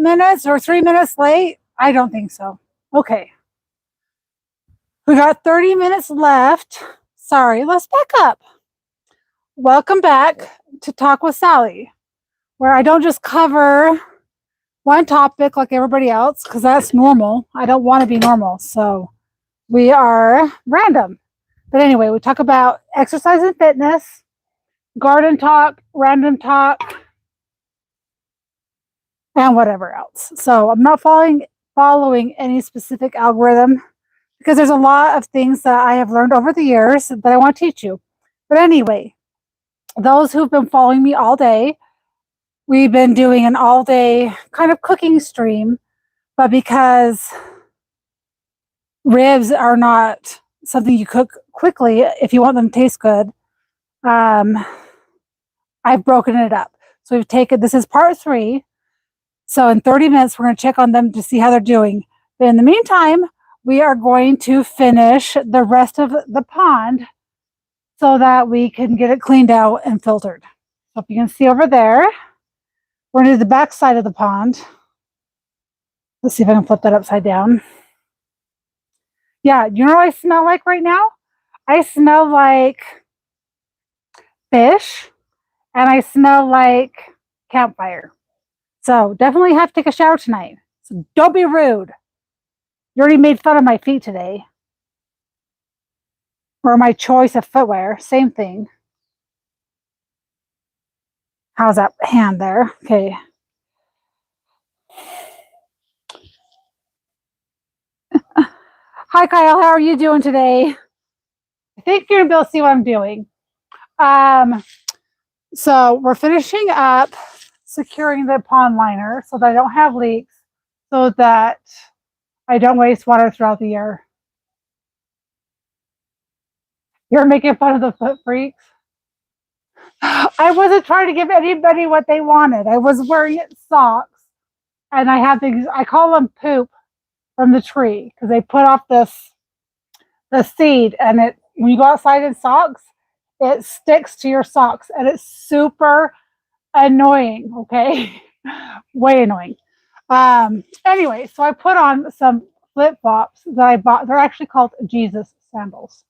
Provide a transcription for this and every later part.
minutes or 3 minutes late? I don't think so. Okay. We got 30 minutes left. Sorry, let's back up. Welcome back to Talk with Sally, where I don't just cover one topic like everybody else, because that's normal. I don't want to be normal. So we are random. But anyway, we talk about exercise and fitness, garden talk, random talk, and whatever else. So I'm not following any specific algorithm, because there's a lot of things that I have learned over the years that I want to teach you. But anyway, those who've been following me all day, we've been doing an all-day kind of cooking stream, but because ribs are not something you cook quickly if you want them to taste good, I've broken it up. So we've taken, this is part 3. So in 30 minutes, we're going to check on them to see how they're doing. But in the meantime, we are going to finish the rest of the pond so that we can get it cleaned out and filtered. So if you can see over there, we're going to do the back side of the pond. Let's see if I can flip that upside down. Yeah, you know what I smell like right now? I smell like fish, and I smell like campfire. So definitely have to take a shower tonight. So don't be rude. You already made fun of my feet today. Or my choice of footwear. Same thing. How's that hand there? Okay. Hi, Kyle. How are you doing today? I think you're going to be able to see what I'm doing. So we're finishing up securing the pond liner so that I don't have leaks, so that I don't waste water throughout the year. You're making fun of the foot freaks. I wasn't trying to give anybody what they wanted. I was wearing socks, and I have these, I call them poop from the tree, because they put off the seed, and it, when you go outside in socks, it sticks to your socks, and it's super annoying. Okay. Way annoying. Anyway, so I put on some flip-flops that I bought. They're actually called Jesus sandals,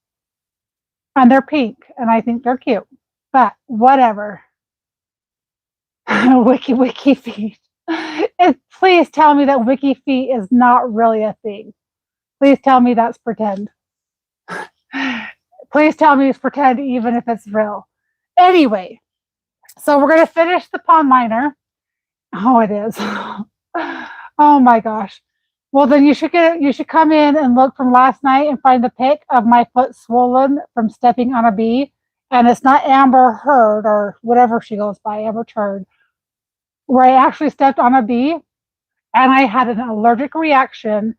and they're pink, and I think they're cute, but whatever. Wiki feet. Please tell me that wiki feet is not really a thing. Please tell me that's pretend. Please tell me it's pretend, even if it's real. Anyway, so we're going to finish the pond liner. Oh, it is. Oh my gosh. Well, then you should come in and look from last night and find the pic of my foot swollen from stepping on a bee. And it's not Amber Heard or whatever she goes by, Amber Turd, where I actually stepped on a bee and I had an allergic reaction,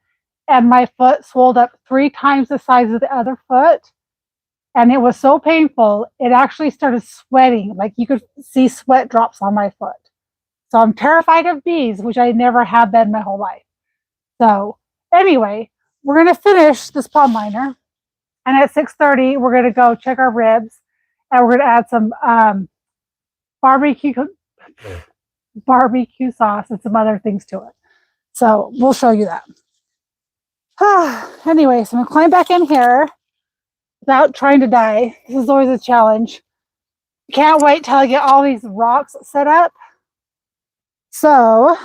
and my foot swelled up 3 times the size of the other foot. And it was so painful, it actually started sweating. Like you could see sweat drops on my foot. So I'm terrified of bees, which I never have been my whole life. So anyway, we're going to finish this pond liner. And at 6:30, we're going to go check our ribs. And we're going to add some barbecue sauce and some other things to it. So we'll show you that. Anyway, so I'm going to climb back in here without trying to die. This is always a challenge. Can't wait till I get all these rocks set up, so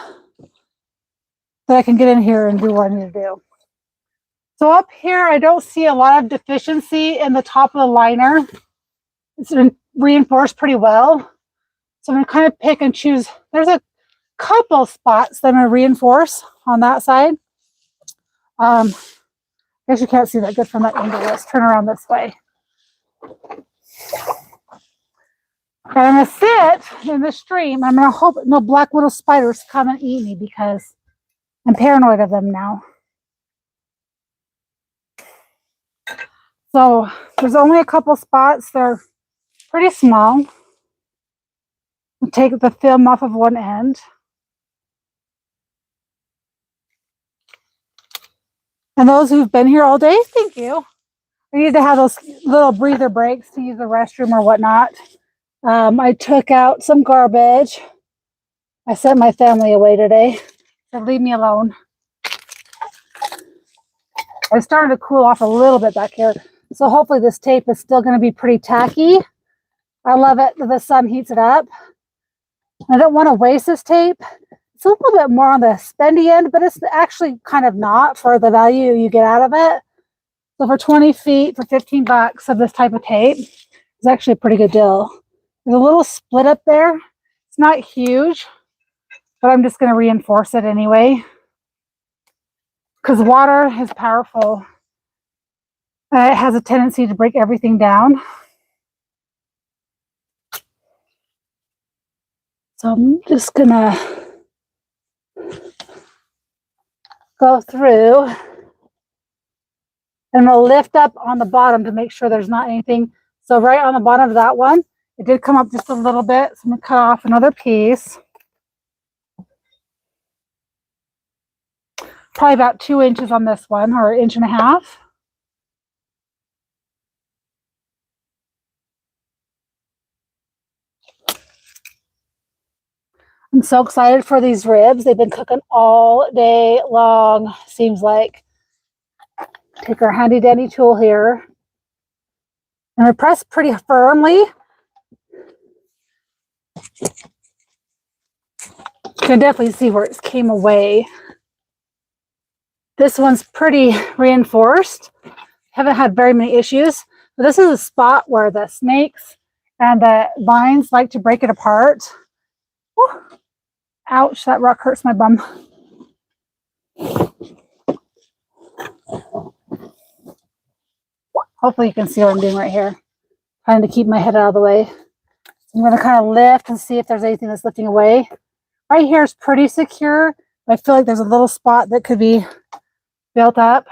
that I can get in here and do what I need to do. So up here, I don't see a lot of deficiency in the top of the liner. It's been reinforced pretty well. So I'm going to kind of pick and choose. There's a couple spots that I'm going to reinforce on that side. I guess you can't see that good from that angle. Let's turn around this way. And I'm going to sit in the stream. I'm going to hope no black widow spiders come and eat me, because I'm paranoid of them now. So there's only a couple spots. They're pretty small. I'll take the film off of one end. And those who've been here all day, thank you. We need to have those little breather breaks to use the restroom or whatnot. I took out some garbage. I sent my family away today. So leave me alone. It's starting to cool off a little bit back here. So hopefully this tape is still going to be pretty tacky. I love it that the sun heats it up. I don't want to waste this tape. It's a little bit more on the spendy end, but it's actually kind of not for the value you get out of it. So for 20 feet, for 15 bucks of this type of tape, it's actually a pretty good deal. There's a little split up there. It's not huge, but I'm just going to reinforce it anyway. Because water is powerful. It has a tendency to break everything down. So I'm just going to go through and we'll lift up on the bottom to make sure there's not anything. So right on the bottom of that one, it did come up just a little bit. So I'm going to cut off another piece. Probably about 2 inches on this one, or 1.5 inches. I'm so excited for these ribs. They've been cooking all day long, seems like. Take our handy dandy tool here. And we press pretty firmly. You can definitely see where it came away. This one's pretty reinforced. Haven't had very many issues. But this is a spot where the snakes and the vines like to break it apart. Whew. Ouch, that rock hurts my bum. Hopefully you can see what I'm doing right here. Trying to keep my head out of the way. So I'm going to kind of lift and see if there's anything that's lifting away. Right here is pretty secure. I feel like there's a little spot that could be built up.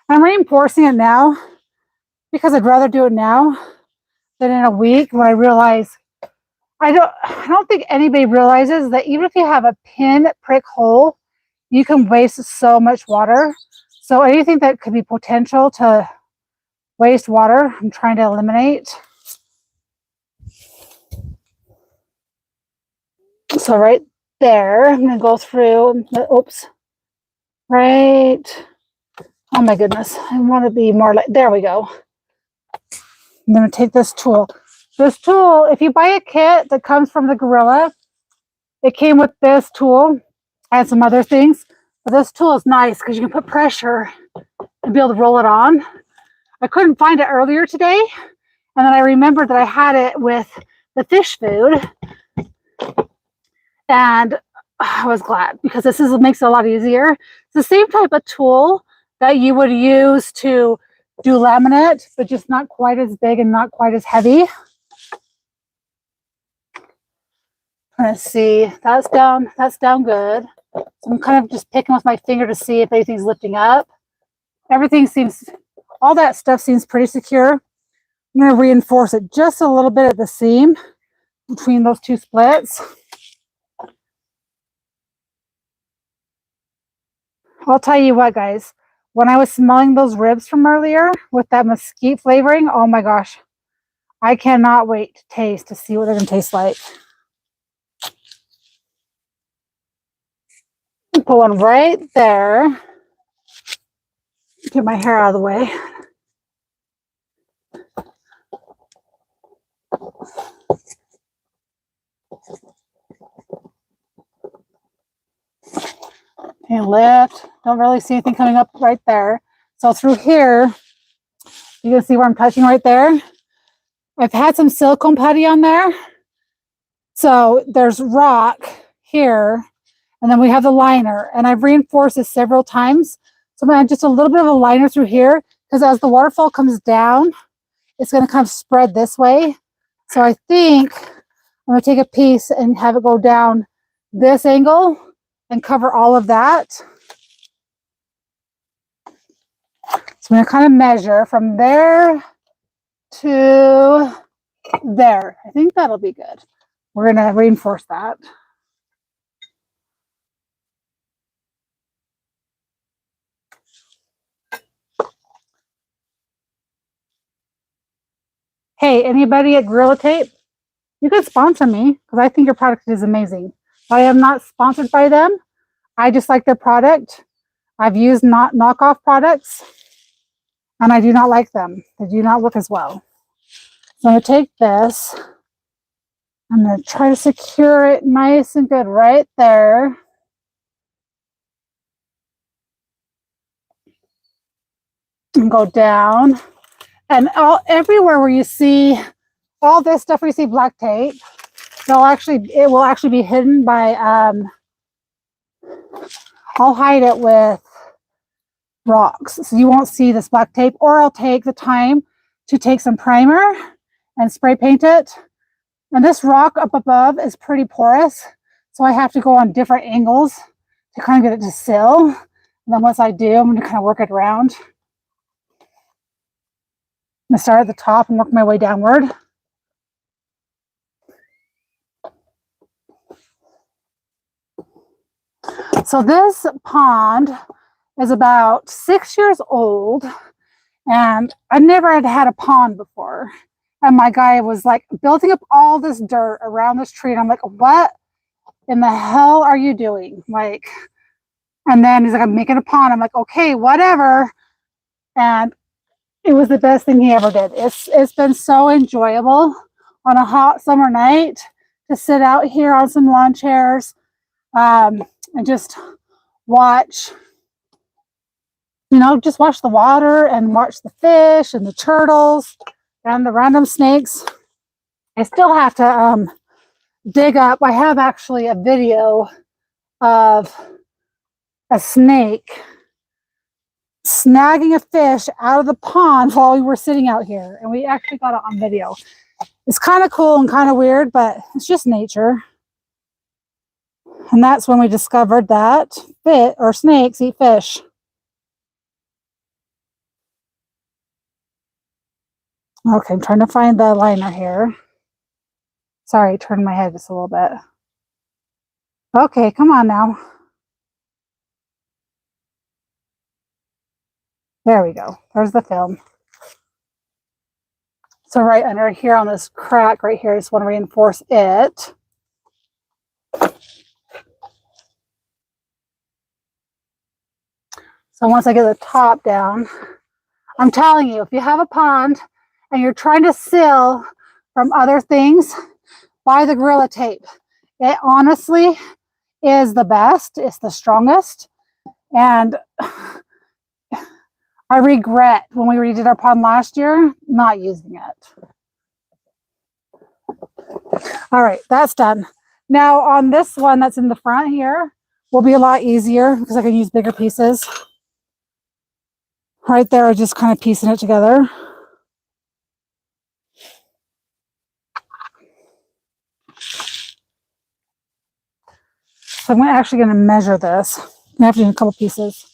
I'm reinforcing it now because I'd rather do it now than in a week when I realize I don't think anybody realizes that even if you have a pin prick hole, you can waste so much water. So anything that could be potential to waste water, I'm trying to eliminate. So right there, I'm going to go through. Oops. Right. Oh my goodness. I want to be more like, there we go. I'm going to take this tool. This tool, if you buy a kit that comes from the Gorilla, it came with this tool and some other things. But this tool is nice because you can put pressure and be able to roll it on. I couldn't find it earlier today. And then I remembered that I had it with the fish food. And I was glad because this makes it a lot easier. It's the same type of tool that you would use to do laminate, but just not quite as big and not quite as heavy. Let's see, that's down good. So I'm kind of just picking with my finger to see if anything's lifting up. Everything seems, all that stuff seems pretty secure. I'm going to reinforce it just a little bit at the seam between those two splits. I'll tell you what, guys, when I was smelling those ribs from earlier with that mesquite flavoring, oh my gosh, I cannot wait to taste to see what they're going to taste like. Put one right there. Get my hair out of the way. And lift. Don't really see anything coming up right there. So through here, you can see where I'm touching right there. I've had some silicone putty on there. So there's rock here. And then we have the liner. And I've reinforced this several times. So I'm going to add just a little bit of a liner through here. Because as the waterfall comes down, it's going to kind of spread this way. So I think I'm going to take a piece and have it go down this angle and cover all of that. So I'm going to kind of measure from there to there. I think that'll be good. We're going to reinforce that. Hey, anybody at Gorilla Tape? You could sponsor me because I think your product is amazing. I am not sponsored by them, I just like their product. I've used not knockoff products, and I do not like them. They do not work as well. So I'm going to take this. I'm going to try to secure it nice and good right there. And go down. And everywhere where you see all this stuff, where you see black tape, it will actually be hidden by, I'll hide it with rocks. So you won't see this black tape, or I'll take the time to take some primer and spray paint it. And this rock up above is pretty porous, so I have to go on different angles to kind of get it to seal. And then once I do, I'm going to kind of work it around. I'm going to start at the top and work my way downward. So this pond is about 6 years old, and I never had a pond before. And my guy was like building up all this dirt around this tree, and I'm like, what in the hell are you doing? Like, and then he's like, I'm making a pond. I'm like, okay, whatever. And it was the best thing he ever did. It's been so enjoyable on a hot summer night to sit out here on some lawn chairs, and just watch, just watch the water and watch the fish and the turtles and the random snakes. I still have to dig up. I have actually a video of a snake snagging a fish out of the pond while we were sitting out here, and we actually got it on video. It's kind of cool and kind of weird, but it's just nature. And that's when we discovered that snakes eat fish. Okay, I'm trying to find the liner here. Sorry, turn my head just a little bit. Okay, come on now. There we go. There's the film. So right under here on this crack right here, I just want to reinforce it. So once I get the top down, I'm telling you, if you have a pond and you're trying to seal from other things, buy the Gorilla Tape. It honestly is the best. It's the strongest. And I regret when we redid our pond last year not using it. All right, that's done. Now on this one that's in the front here will be a lot easier because I can use bigger pieces. Right there, I'm just kind of piecing it together. So I'm actually going to measure this. I have to do a couple pieces.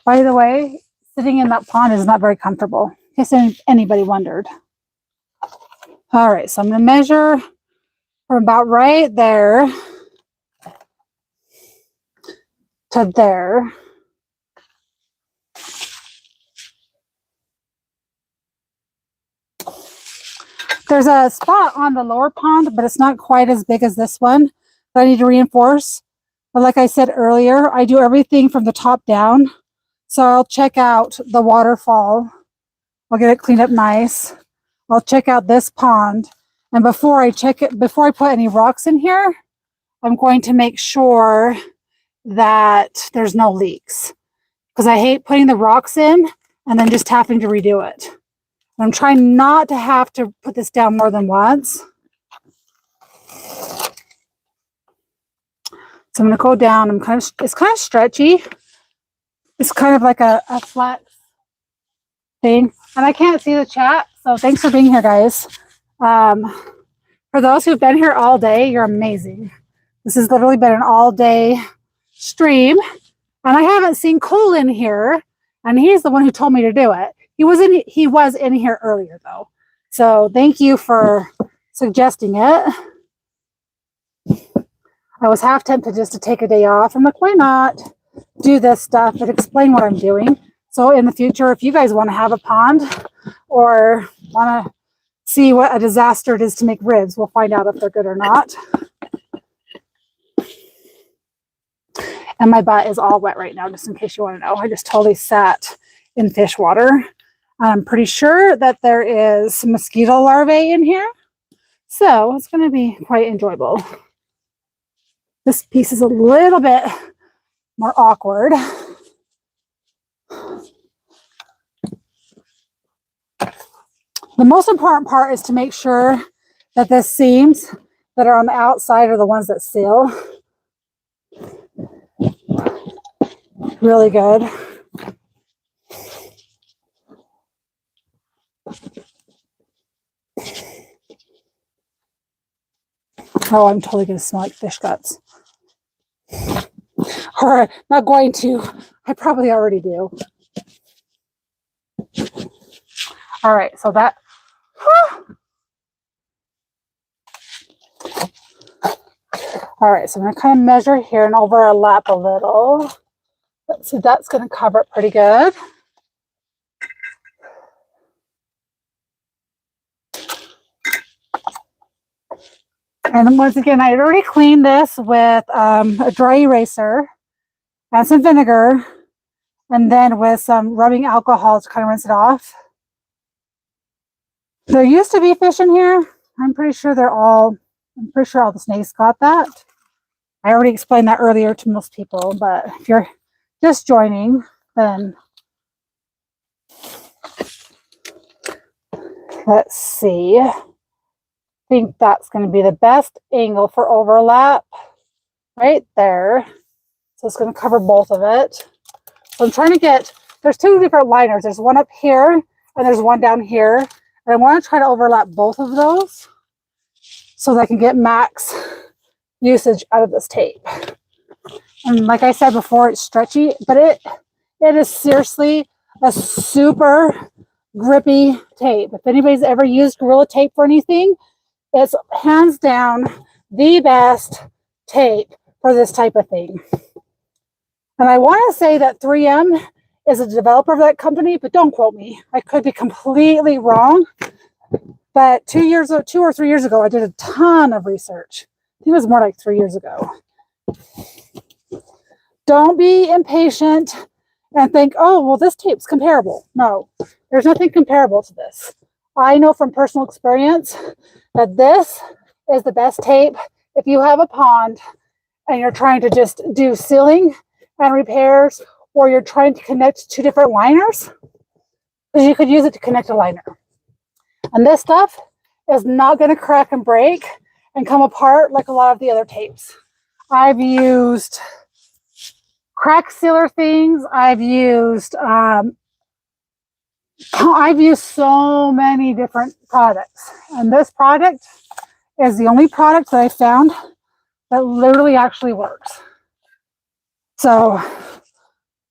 By the way, sitting in that pond is not very comfortable, in case anybody wondered. All right, so I'm going to measure from about right there to there. There's a spot on the lower pond, but it's not quite as big as this one that I need to reinforce. But like I said earlier, I do everything from the top down. So I'll check out the waterfall. I'll get it cleaned up nice. I'll check out this pond. And before I put any rocks in here, I'm going to make sure that there's no leaks. Because I hate putting the rocks in and then just having to redo it. I'm trying not to have to put this down more than once. So I'm going to go down. It's kind of stretchy. It's kind of like a flat thing. And I can't see the chat, so thanks for being here, guys. For those who've been here all day, you're amazing. This has literally been an all-day stream. And I haven't seen Cole in here, and he's the one who told me to do it. He was in here earlier, though. So thank you for suggesting it. I was half tempted just to take a day off. I'm like, why not do this stuff and explain what I'm doing? So in the future, if you guys want to have a pond or want to see what a disaster it is to make ribs, we'll find out if they're good or not. And my butt is all wet right now, just in case you want to know. I just totally sat in fish water. I'm pretty sure that there is mosquito larvae in here. So it's going to be quite enjoyable. This piece is a little bit more awkward. The most important part is to make sure that the seams that are on the outside are the ones that seal really good. Oh, I'm totally going to smell like fish guts. Or not going to. I probably already do. All right, so that. All right, so I'm going to kind of measure here and overlap a little. Let's see, that's going to cover it pretty good. And once again, I had already cleaned this with a dry eraser and some vinegar, and then with some rubbing alcohol to kind of rinse it off. There used to be fish in here. I'm pretty sure all the snakes got that. I already explained that earlier to most people, but if you're just joining, then let's see. I think that's going to be the best angle for overlap right there. So it's going to cover both of it. So I'm trying to get, there's two different liners. There's one up here and there's one down here. And I want to try to overlap both of those so that I can get max usage out of this tape. And like I said before, it's stretchy, but it is seriously a super grippy tape. If anybody's ever used Gorilla Tape for anything, it's hands down the best tape for this type of thing. And I want to say that 3M is a developer of that company, but don't quote me. I could be completely wrong. But 2 or 3 years ago, I did a ton of research. I think it was more like 3 years ago. Don't be impatient and think, oh, well, this tape's comparable. No, there's nothing comparable to this. I know from personal experience that this is the best tape if you have a pond and you're trying to just do sealing and repairs, or you're trying to connect two different liners, because you could use it to connect a liner. And this stuff is not going to crack and break and come apart like a lot of the other tapes. I've used crack sealer things. I've used so many different products, and this product is the only product that I found that literally actually works. So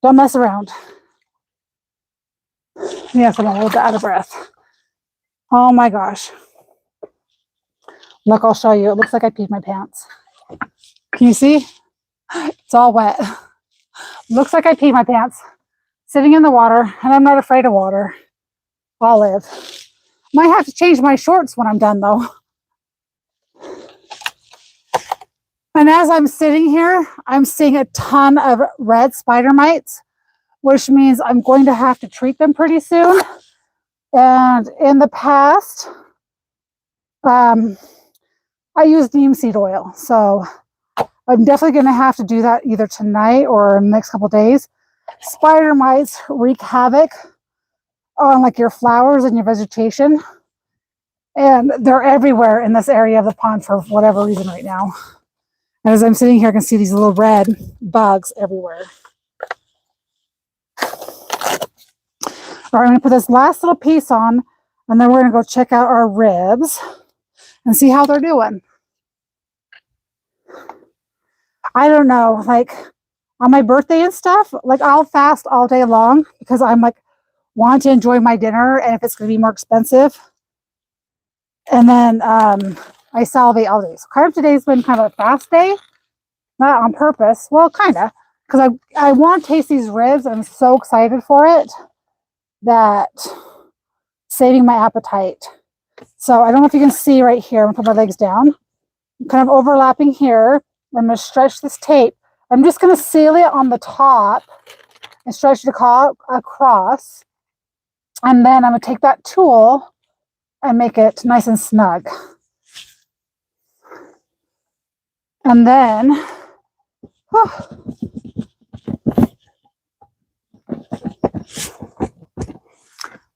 don't mess around. Yes, I'm a little bit out of breath. Oh my gosh. Look, I'll show you. It looks like I peed my pants. Can you see? It's all wet. Looks like I peed my pants. Sitting in the water, and I'm not afraid of water. I'll live. Might have to change my shorts when I'm done, though. And as I'm sitting here, I'm seeing a ton of red spider mites, which means I'm going to have to treat them pretty soon. And in the past, I use neem seed oil. So I'm definitely going to have to do that either tonight or in the next couple of days. Spider mites wreak havoc on like your flowers and your vegetation. And they're everywhere in this area of the pond for whatever reason right now. And as I'm sitting here, I can see these little red bugs everywhere. All right, I'm going to put this last little piece on, and then we're going to go check out our ribs and see how they're doing. I don't know, like on my birthday and stuff, like I'll fast all day long because I'm like, want to enjoy my dinner, and if it's going to be more expensive. And then I salivate all day. So kind of today's been kind of a fast day, not on purpose. Well, kind of, because I want to taste these ribs. I'm so excited for it that saving my appetite. So I don't know if you can see right here. I'm going to put my legs down. I'm kind of overlapping here. I'm going to stretch this tape I'm just going to seal it on the top and stretch it across. And then I'm going to take that tool and make it nice and snug. And then,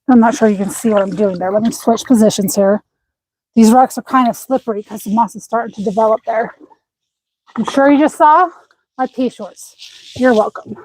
I'm not sure you can see what I'm doing there. Let me switch positions here. These rocks are kind of slippery because the moss is starting to develop there. I'm sure you just saw my pea shorts. You're welcome.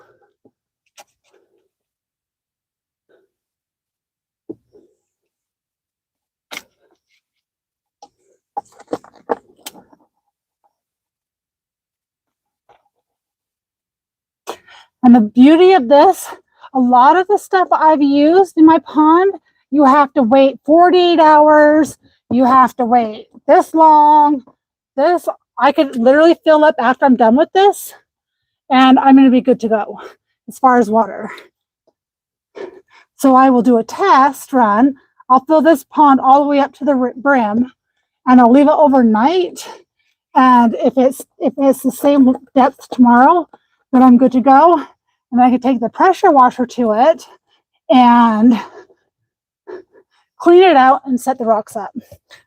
And the beauty of this, a lot of the stuff I've used in my pond, you have to wait 48 hours. You have to wait this long. This, I could literally fill up after I'm done with this, and I'm going to be good to go as far as water. So I will do a test run. I'll fill this pond all the way up to the brim, and I'll leave it overnight. And if it's the same depth tomorrow, then I'm good to go. And I can take the pressure washer to it and clean it out and set the rocks up.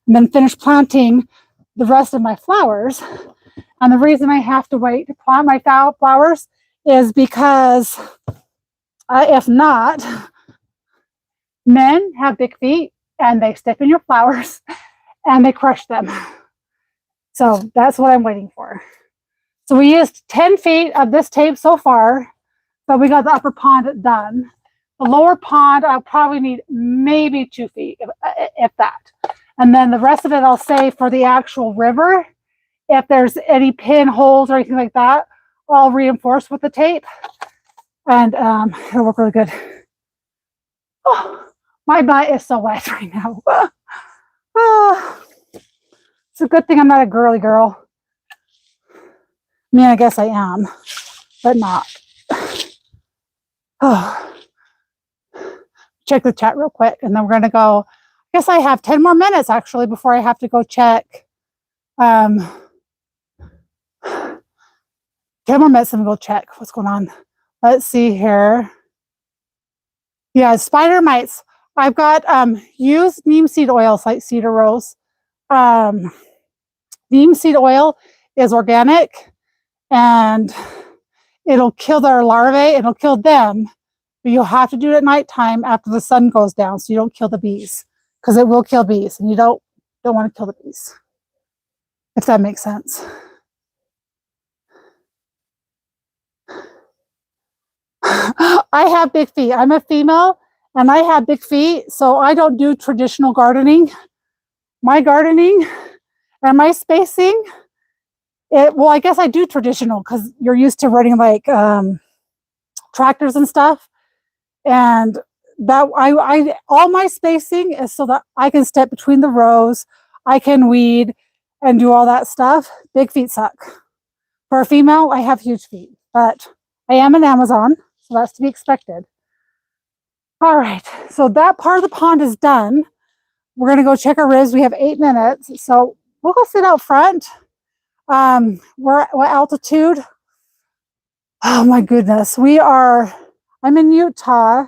And then finish planting the rest of my flowers. And the reason I have to wait to plant my flowers is because if not, men have big feet and they step in your flowers and they crush them. So that's what I'm waiting for. So we used 10 feet of this tape so far, but we got the upper pond done. The lower pond, I'll probably need maybe 2 feet, if that. And then the rest of it, I'll say for the actual river, if there's any pinholes or anything like that, I'll reinforce with the tape. And it'll work really good. Oh, my butt is so wet right now. Oh, it's a good thing I'm not a girly girl. I mean, I guess I am, but not. Oh. Check the chat real quick, and then we're going to go. I guess I have 10 more minutes, actually, before I have to go check. 10 more minutes, and we'll go check what's going on. Let's see here. Yeah, spider mites. I've got used neem seed oil, like cedar rose. Neem seed oil is organic, and it'll kill their larvae. It'll kill them, but you'll have to do it at nighttime after the sun goes down, so you don't kill the bees, because it will kill bees, and you don't want to kill the bees. If that makes sense. I have big feet. I'm a female, and I have big feet, so I don't do traditional gardening. My gardening and my spacing, well, I guess I do traditional because you're used to running like tractors and stuff, and that I all my spacing is so that I can step between the rows, I can weed and do all that stuff. Big feet suck. For a female, I have huge feet, but I am an Amazon, so that's to be expected. All right, so that part of the pond is done. We're going to go check our ribs. We have 8 minutes, so we'll go sit out front. We're at what altitude? Oh my goodness. I'm in Utah.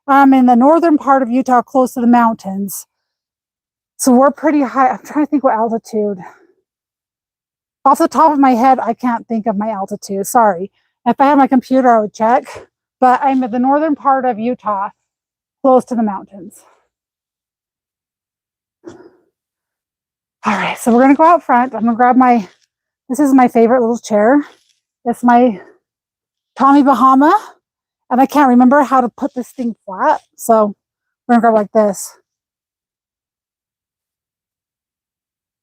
I'm in the northern part of Utah, close to the mountains. So we're pretty high. I'm trying to think what altitude. Off the top of my head, I can't think of my altitude. Sorry. If I had my computer, I would check. But I'm at the northern part of Utah, close to the mountains. All right, so we're going to go out front. I'm going to grab this is my favorite little chair. It's my Tommy Bahama. And I can't remember how to put this thing flat. So we're going to grab like this.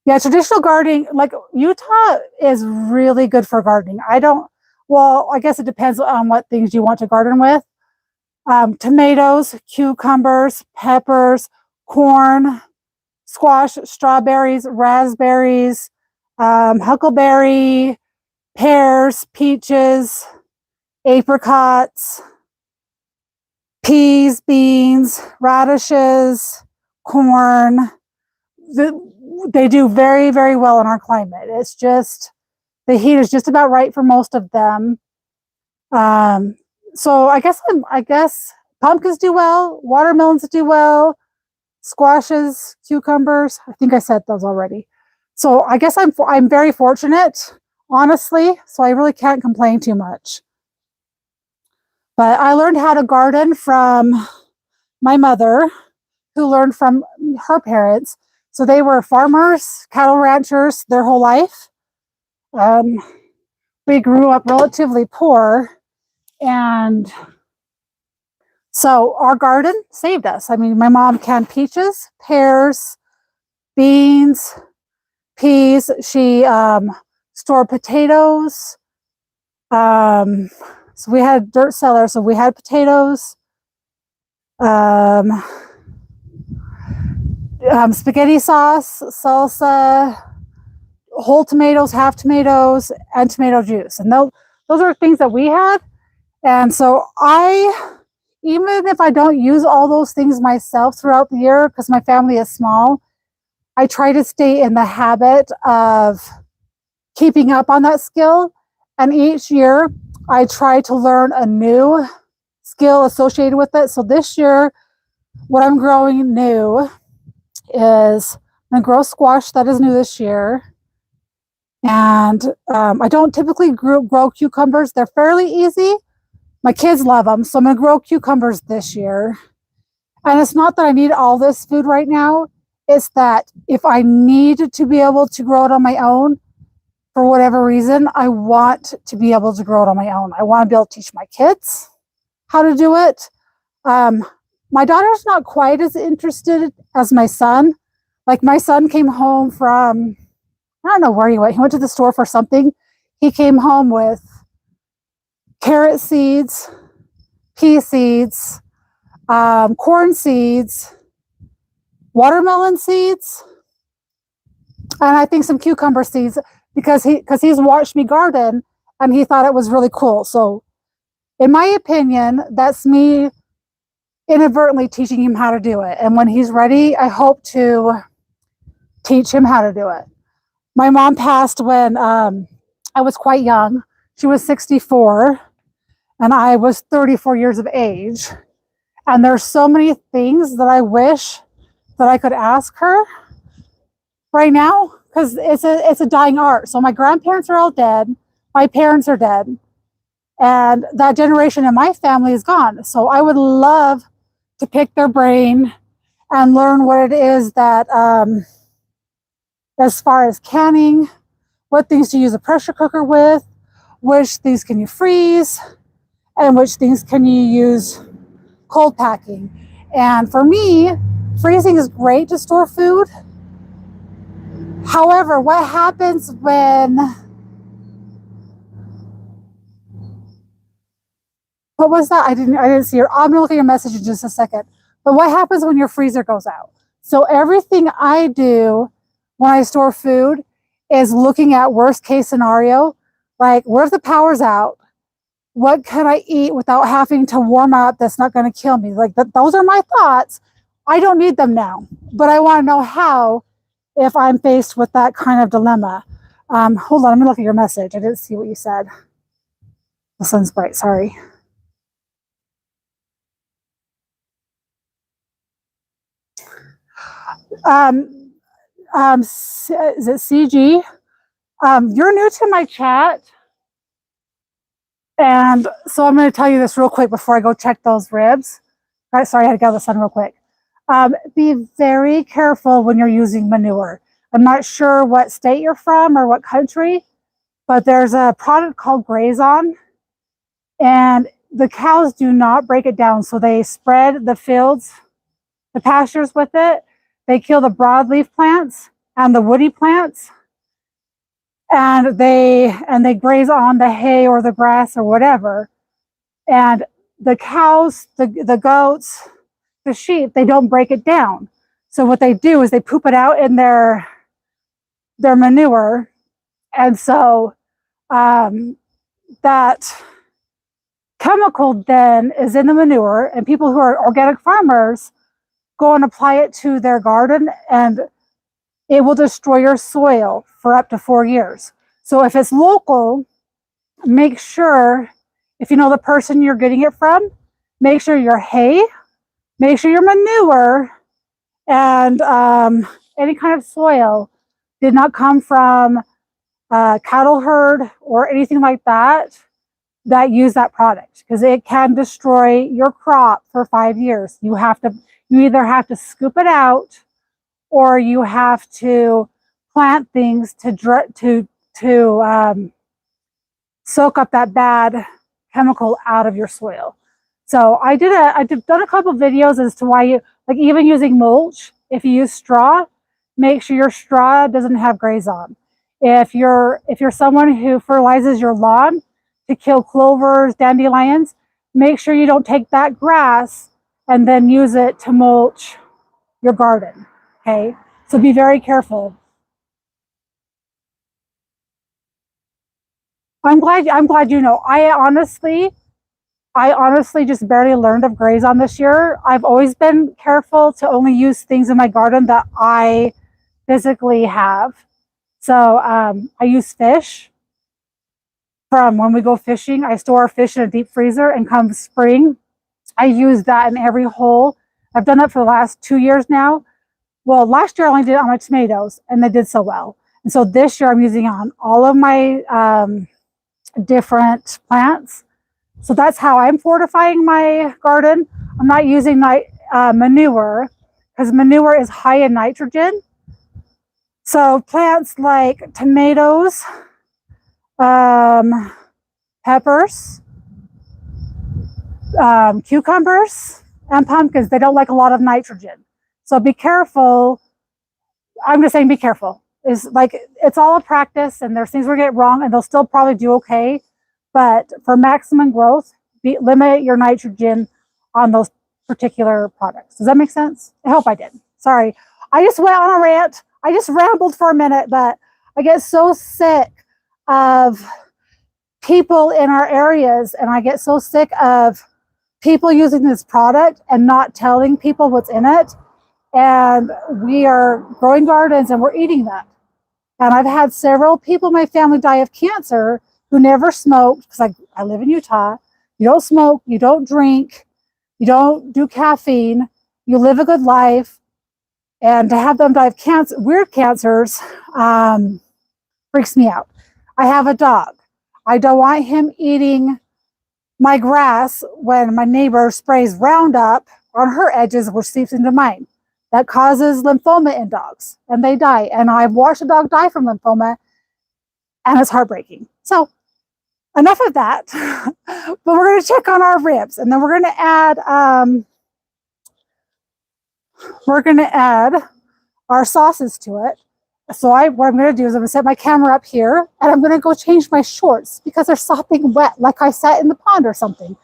Yeah, traditional gardening, like Utah is really good for gardening. I guess it depends on what things you want to garden with. Tomatoes, cucumbers, peppers, corn, squash, strawberries, raspberries, huckleberry, pears, peaches, apricots, peas, beans, radishes, corn. They do very, very well in our climate. It's just, The heat is just about right for most of them. So I guess pumpkins do well, watermelons do well, squashes, cucumbers. I think I said those already. So I guess I'm very fortunate, honestly. So I really can't complain too much. But I learned how to garden from my mother, who learned from her parents. So they were farmers, cattle ranchers their whole life. Um, we grew up relatively poor, and so our garden saved us. I mean, my mom canned peaches, pears, beans, peas. She stored potatoes. So we had dirt cellar, so we had potatoes, spaghetti sauce, salsa, whole tomatoes, half tomatoes, and tomato juice. And those are things that we had. And so even if I don't use all those things myself throughout the year, because my family is small, I try to stay in the habit of keeping up on that skill. And each year I try to learn a new skill associated with it. So this year, what I'm growing new is I'm going to grow squash. That is new this year. And I don't typically grow cucumbers. They're fairly easy. My kids love them. So I'm going to grow cucumbers this year. And it's not that I need all this food right now. It's that if I need to be able to grow it on my own, for whatever reason, I want to be able to grow it on my own. I want to be able to teach my kids how to do it. My daughter's not quite as interested as my son. Like my son came home from, I don't know where he went. He went to the store for something. He came home with carrot seeds, pea seeds, corn seeds, watermelon seeds, and I think some cucumber seeds because he's watched me garden and he thought it was really cool. So in my opinion, that's me inadvertently teaching him how to do it. And when he's ready, I hope to teach him how to do it. My mom passed when I was quite young. She was 64 and I was 34 years of age. And there's so many things that I wish that I could ask her right now because it's a dying art. So my grandparents are all dead. My parents are dead. And that generation in my family is gone. So I would love to pick their brain and learn what it is that, as far as canning, what things to use a pressure cooker with, which things can you freeze, and which things can you use cold packing. And for me, freezing is great to store food. However, what happens when, what was that? I didn't see your, I'm gonna look at your message in just a second. But what happens when your freezer goes out? So everything I do when I store food is looking at worst case scenario. Like, what if the power's out? What can I eat without having to warm up that's not going to kill me? Like, those are my thoughts. I don't need them now, but I want to know how if I'm faced with that kind of dilemma. Hold on, I'm going to look at your message. I didn't see what you said. The sun's bright, sorry. Is it CG? You're new to my chat. And so I'm going to tell you this real quick before I go check those ribs. All right, sorry, I had to get out of the sun real quick. Be very careful when you're using manure. I'm not sure what state you're from or what country, but there's a product called Grazon, and the cows do not break it down. So they spread the fields, the pastures with it. They kill the broadleaf plants and the woody plants, and they graze on the hay or the grass or whatever. And the cows, the goats, the sheep, they don't break it down. So what they do is they poop it out in their manure. And so that chemical then is in the manure, and people who are organic farmers go and apply it to their garden, and it will destroy your soil for up to 4 years. So if it's local, make sure, if you know the person you're getting it from, make sure your hay, make sure your manure, and any kind of soil did not come from a cattle herd or anything like that that use that product, because it can destroy your crop for 5 years. You either have to scoop it out, or you have to plant things to soak up that bad chemical out of your soil. So I've done a couple of videos as to why you, like even using mulch, if you use straw, make sure your straw doesn't have graze on. If you're someone who fertilizes your lawn to kill clovers, dandelions, make sure you don't take that grass and then use it to mulch your garden. Okay, so be very careful. I'm glad you know. I honestly just barely learned of Grazon this year. I've always been careful to only use things in my garden that I physically have. So I use fish from when we go fishing. I store our fish in a deep freezer, and come spring, I use that in every hole. I've done that for the last 2 years now. Well, last year I only did it on my tomatoes, and they did so well. And so this year I'm using it on all of my different plants. So that's how I'm fortifying my garden. I'm not using manure, because manure is high in nitrogen. So plants like tomatoes, peppers, cucumbers, and pumpkins, they don't like a lot of nitrogen. So be careful. I'm just saying be careful. Is like, it's all a practice, and there's things we get wrong, and they'll still probably do okay. But for maximum growth, limit your nitrogen on those particular products. Does that make sense? I hope I did. Sorry. I just went on a rant. I just rambled for a minute, but I get so sick of people in our areas, and I get so sick of people using this product and not telling people what's in it. And we are growing gardens and we're eating that. And I've had several people in my family die of cancer who never smoked, because I live in Utah. You don't smoke, you don't drink, you don't do caffeine, you live a good life. And to have them die of cancer, weird cancers, freaks me out. I have a dog. I don't want him eating my grass when my neighbor sprays Roundup on her edges, which seeps into mine. That causes lymphoma in dogs, and they die. And I've watched a dog die from lymphoma, and it's heartbreaking. So enough of that. But we're going to check on our ribs, and then we're going to add our sauces to it. So what I'm going to do is I'm going to set my camera up here, and I'm going to go change my shorts because they're sopping wet, like I sat in the pond or something.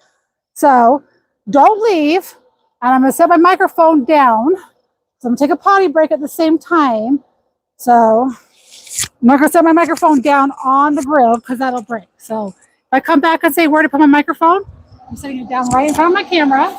So don't leave, and I'm going to set my microphone down. So I'm going to take a potty break at the same time. So I'm not going to set my microphone down on the grill, because that'll break. So if I come back and say where to put my microphone, I'm setting it down right in front of my camera.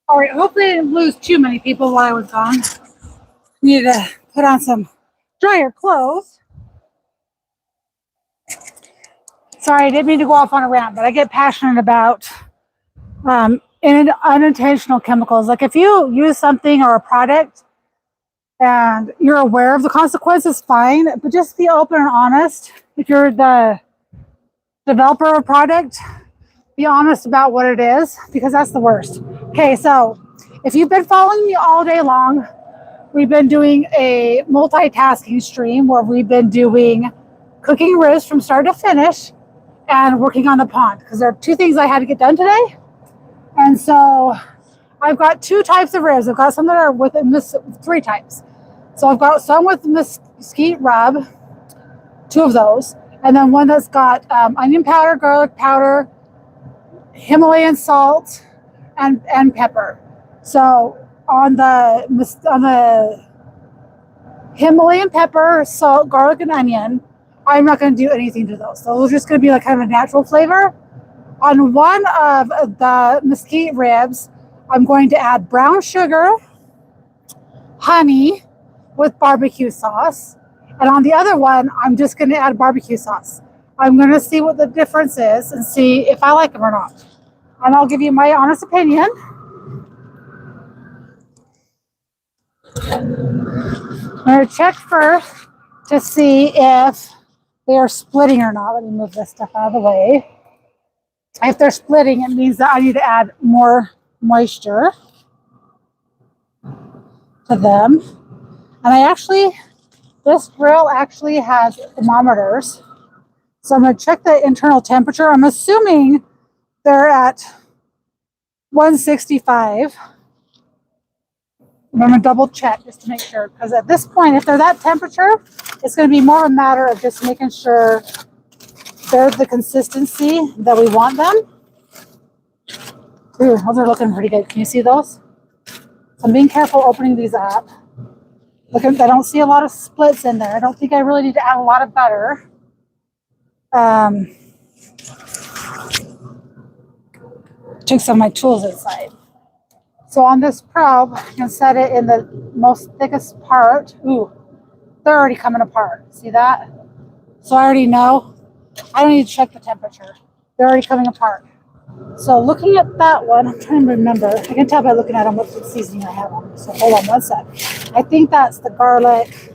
All right, hopefully I didn't lose too many people while I was gone. Needed to put on some drier clothes. Sorry, I didn't mean to go off on a rant, but I get passionate about unintentional chemicals. Like if you use something or a product and you're aware of the consequences, fine, but just be open and honest. If you're the developer of a product, be honest about what it is, because that's the worst. Okay, so if you've been following me all day long, we've been doing a multitasking stream where we've been doing cooking ribs from start to finish and working on the pond, because there are two things I had to get done today. And so I've got two types of ribs. I've got some that are with three types. So I've got some with mesquite rub, two of those, and then one that's got onion powder, garlic powder, Himalayan salt, and pepper. So on the Himalayan pepper, salt, garlic, and onion, I'm not going to do anything to those. So those are just going to be like kind of a natural flavor. On one of the mesquite ribs, I'm going to add brown sugar, honey with barbecue sauce. And on the other one, I'm just going to add barbecue sauce. I'm going to see what the difference is and see if I like them or not. And I'll give you my honest opinion. I'm going to check first to see if they are splitting or not. Let me move this stuff out of the way. If they're splitting, it means that I need to add more moisture to them. And this grill actually has thermometers. So I'm going to check the internal temperature. I'm assuming they're at 165. I'm going to double check just to make sure, because at this point, if they're that temperature, it's going to be more a matter of just making sure they're the consistency that we want them. Ooh, those are looking pretty good. Can you see those? So I'm being careful opening these up. Look, I don't see a lot of splits in there. I don't think I really need to add a lot of butter. Took some of my tools inside. So on this probe, I can set it in the most thickest part. Ooh, they're already coming apart. See that? So I already know. I don't need to check the temperature. They're already coming apart. So looking at that one, I'm trying to remember. I can tell by looking at them what seasoning I have on. So hold on one sec. I think that's the garlic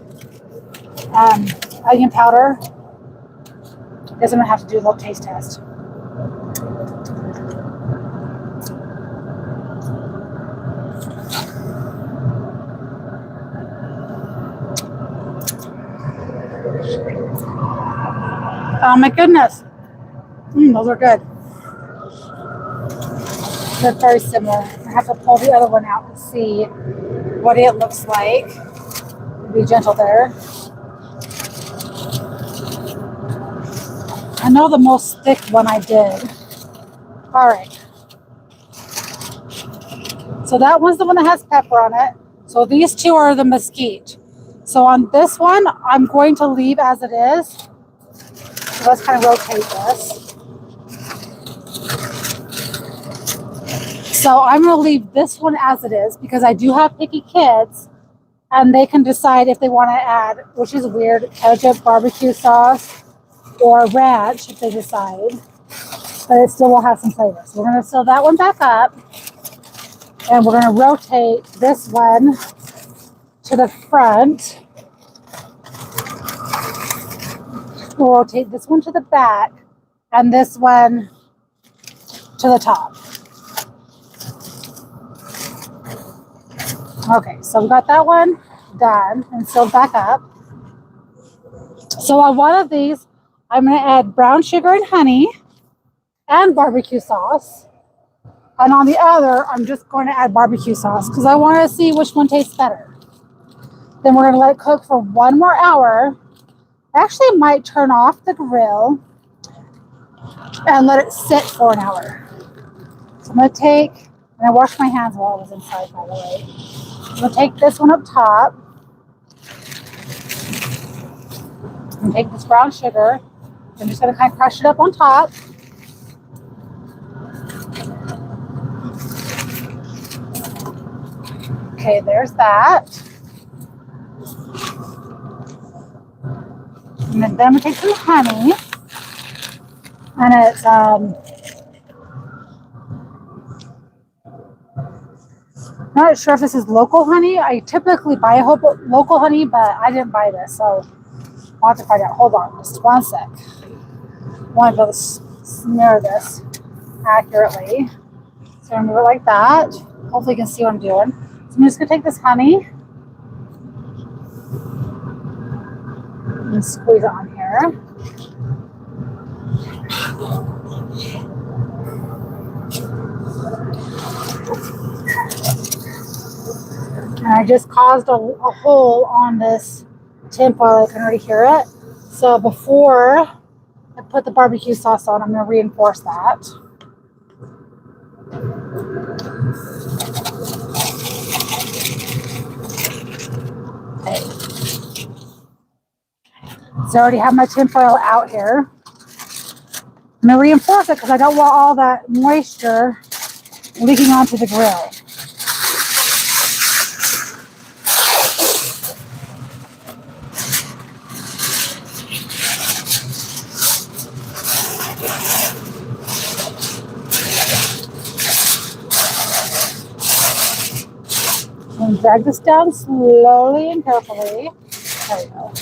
onion powder. I guess I'm going to have to do a little taste test. Oh my goodness. Those are good. They're very similar. I have to pull the other one out and see what it looks like. Be gentle there. I know the most thick one I did. All right. So that one's the one that has pepper on it. So these two are the mesquite. So on this one, I'm going to leave as it is. So let's kind of rotate this. So I'm going to leave this one as it is because I do have picky kids and they can decide if they want to add, which is weird, ketchup, barbecue sauce, or ranch if they decide. But it still will have some flavor. So we're going to fill that one back up. And we're going to rotate this one to the front. We'll rotate this one to the back and this one to the top. Okay, so we got that one done and filled back up. So on one of these, I'm going to add brown sugar and honey and barbecue sauce. And on the other, I'm just going to add barbecue sauce because I want to see which one tastes better. Then we're going to let it cook for 1 more hour. I actually might turn off the grill and let it sit for an hour. So I'm going to take, and I washed my hands while I was inside, by the way. I'm going to take this one up top. I'm going to take this brown sugar. I'm just going to kind of crush it up on top. Okay, there's that. And then I'm gonna take some honey, and it's not sure if this is local honey. I typically buy local honey, but I didn't buy this, so I'll have to find out. Hold on, just one sec. I want to be able to smear this accurately. So I'm gonna move it like that. Hopefully you can see what I'm doing. So I'm just gonna take this honey and squeeze it on here. And I just caused a hole on this tinfoil. I can already hear it. So before I put the barbecue sauce on, I'm going to reinforce that. Okay. So I already have my tinfoil out here. I'm going to reinforce it because I don't want all that moisture leaking onto the grill. And drag this down slowly and carefully. There we go.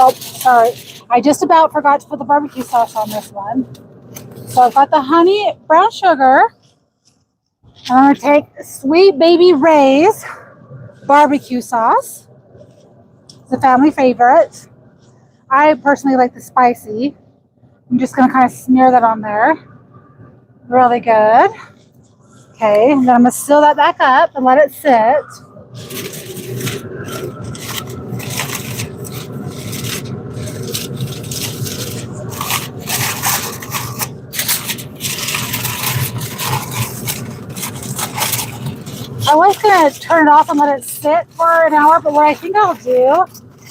Oh, sorry. I just about forgot to put the barbecue sauce on this one. So I've got the honey brown sugar. I'm going to take Sweet Baby Ray's barbecue sauce. It's a family favorite. I personally like the spicy. I'm just going to kind of smear that on there. Really good. Okay, and then I'm going to seal that back up and let it sit. I was going to turn it off and let it sit for an hour, but what I think I'll do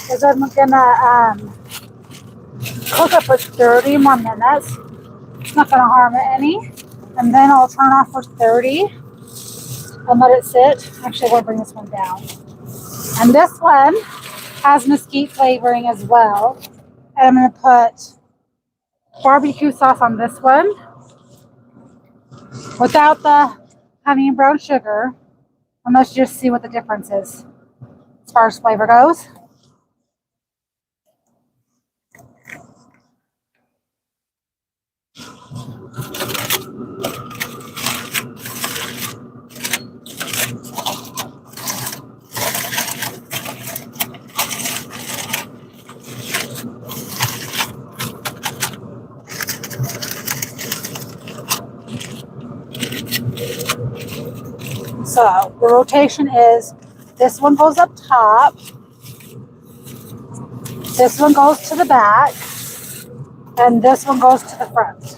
is I'm going to cook it for 30 more minutes. It's not going to harm it any. And then I'll turn off for 30 and let it sit. Actually, I want to bring this one down. And this one has mesquite flavoring as well. And I'm going to put barbecue sauce on this one without the honey and brown sugar. And let's just see what the difference is as far as flavor goes. So the rotation is this one goes up top, this one goes to the back, and this one goes to the front.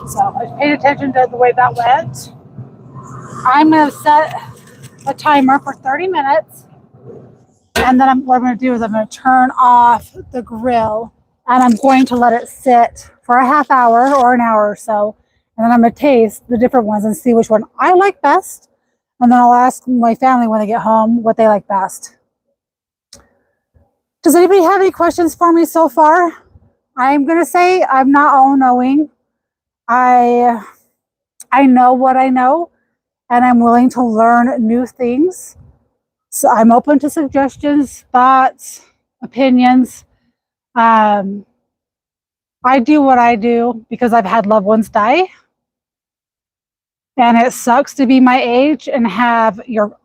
So I paid attention to the way that went. I'm going to set a timer for 30 minutes, and then what I'm going to do is I'm going to turn off the grill, and I'm going to let it sit for a half hour or an hour or so, and then I'm going to taste the different ones and see which one I like best. And then I'll ask my family when they get home what they like best. Does anybody have any questions for me so far? I'm going to say I'm not all-knowing. I know what I know, and I'm willing to learn new things. So I'm open to suggestions, thoughts, opinions. I do what I do because I've had loved ones die. And it sucks to be my age and have your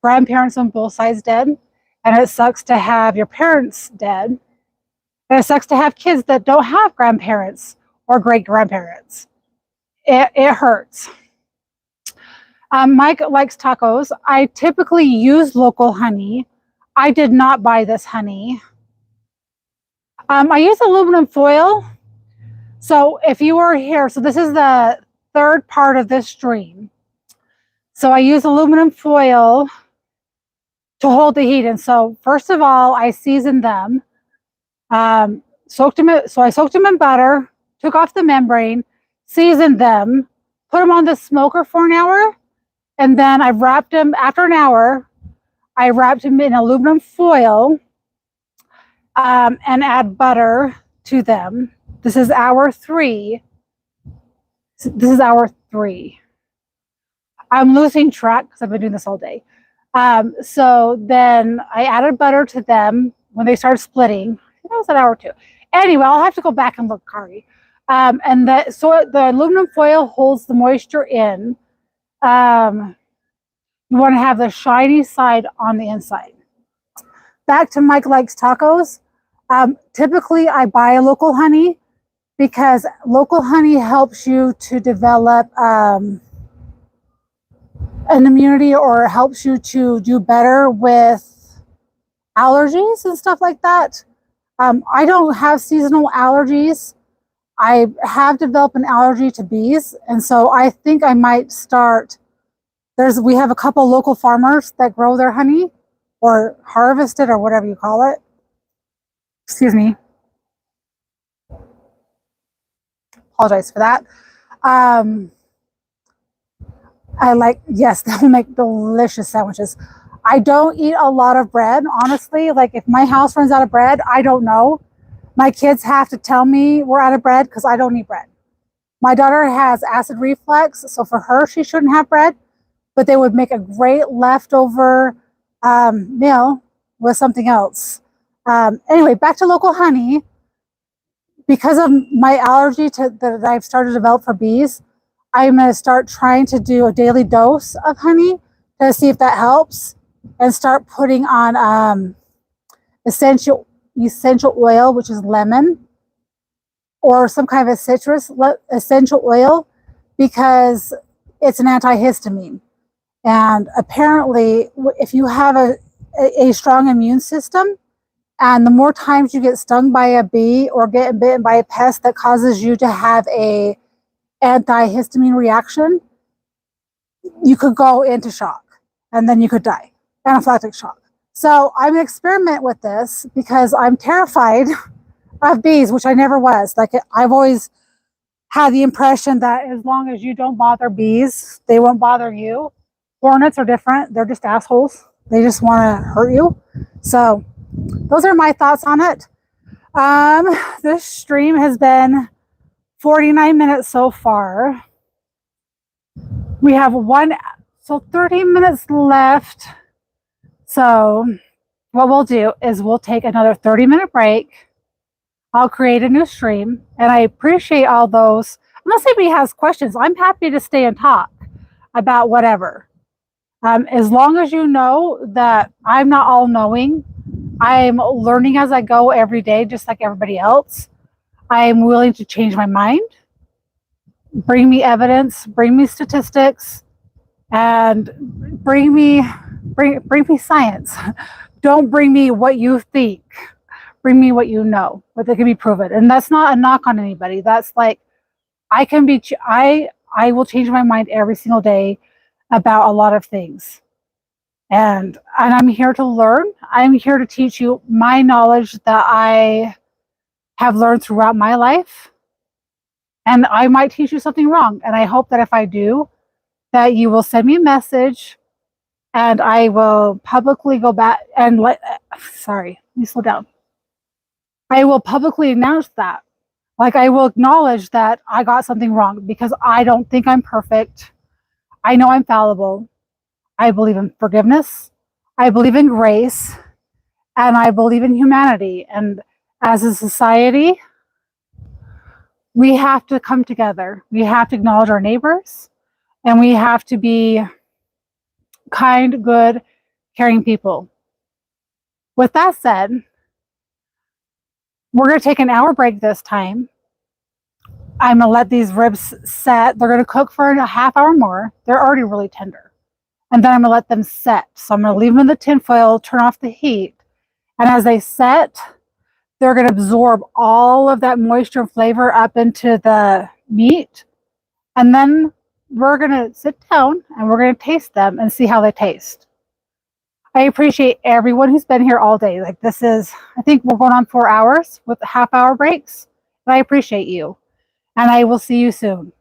grandparents on both sides dead. And it sucks to have your parents dead. And it sucks to have kids that don't have grandparents or great-grandparents. It hurts. Mike likes tacos. I typically use local honey. I did not buy this honey. I use aluminum foil. So if you were here, so this is the third part of this stream. So I use aluminum foil to hold the heat. And so first of all, I seasoned them. So I soaked them in butter, took off the membrane, seasoned them, put them on the smoker for an hour, and then I wrapped them after an hour. I wrapped them in aluminum foil and add butter to them. This is hour 3. This is hour 3. I'm losing track because I've been doing this all day. So then I added butter to them when they started splitting. I think that was at hour 2. Anyway, I'll have to go back and look, Kari. And so the aluminum foil holds the moisture in. You want to have the shiny side on the inside. Back to Mike Likes Tacos. Typically, I buy a local honey because local honey helps you to develop an immunity, or helps you to do better with allergies and stuff like that. I don't have seasonal allergies. I have developed an allergy to bees, and so I think I might start. We have a couple local farmers that grow their honey or harvest it or whatever you call it. Excuse me. Apologize for that. Yes, they'll make delicious sandwiches. I don't eat a lot of bread, honestly. Like if my house runs out of bread, I don't know. My kids have to tell me we're out of bread because I don't eat bread. My daughter has acid reflux, so for her, she shouldn't have bread, but they would make a great leftover meal with something else. Anyway, back to local honey. Because of my allergy that I've started to develop for bees, I'm going to start trying to do a daily dose of honey to see if that helps, and start putting on essential oil, which is lemon, or some kind of a citrus essential oil, because it's an antihistamine. And apparently, if you have a strong immune system, and the more times you get stung by a bee or get bitten by a pest that causes you to have a antihistamine reaction, you could go into shock, and then you could die, anaphylactic shock. So I'm going to experiment with this because I'm terrified of bees, which I never was. Like I've always had the impression that as long as you don't bother bees, they won't bother you. Hornets are different. They're just assholes. They just want to hurt you. So those are my thoughts on it. This stream has been 49 minutes so far. We have 30 minutes left. So what we'll do is we'll take another 30-minute break. I'll create a new stream, and I appreciate all those. Unless anybody has questions, I'm happy to stay and talk about whatever. As long as you know that I'm not all-knowing, I'm learning as I go every day, just like everybody else. I'm willing to change my mind. Bring me evidence, bring me statistics, and bring me science. Don't bring me what you think. Bring me what you know, what that can be proven. And that's not a knock on anybody. That's like, I will change my mind every single day about a lot of things. And I'm here to learn. I'm here to teach you my knowledge that I have learned throughout my life. And I might teach you something wrong. And I hope that if I do, that you will send me a message, and I will publicly go back and let me slow down. I will publicly announce that. Like, I will acknowledge that I got something wrong, because I don't think I'm perfect. I know I'm fallible. I believe in forgiveness. I believe in grace. And I believe in humanity. And as a society, we have to come together. We have to acknowledge our neighbors. And we have to be kind, good, caring people. With that said, we're going to take an hour break this time. I'm going to let these ribs set. They're going to cook for a half hour more. They're already really tender. And then I'm going to let them set. So I'm going to leave them in the tin foil, turn off the heat. And as they set, they're going to absorb all of that moisture and flavor up into the meat. And then we're going to sit down and we're going to taste them and see how they taste. I appreciate everyone who's been here all day. Like, this is, I think we're going on 4 hours with half-hour breaks. And I appreciate you. And I will see you soon.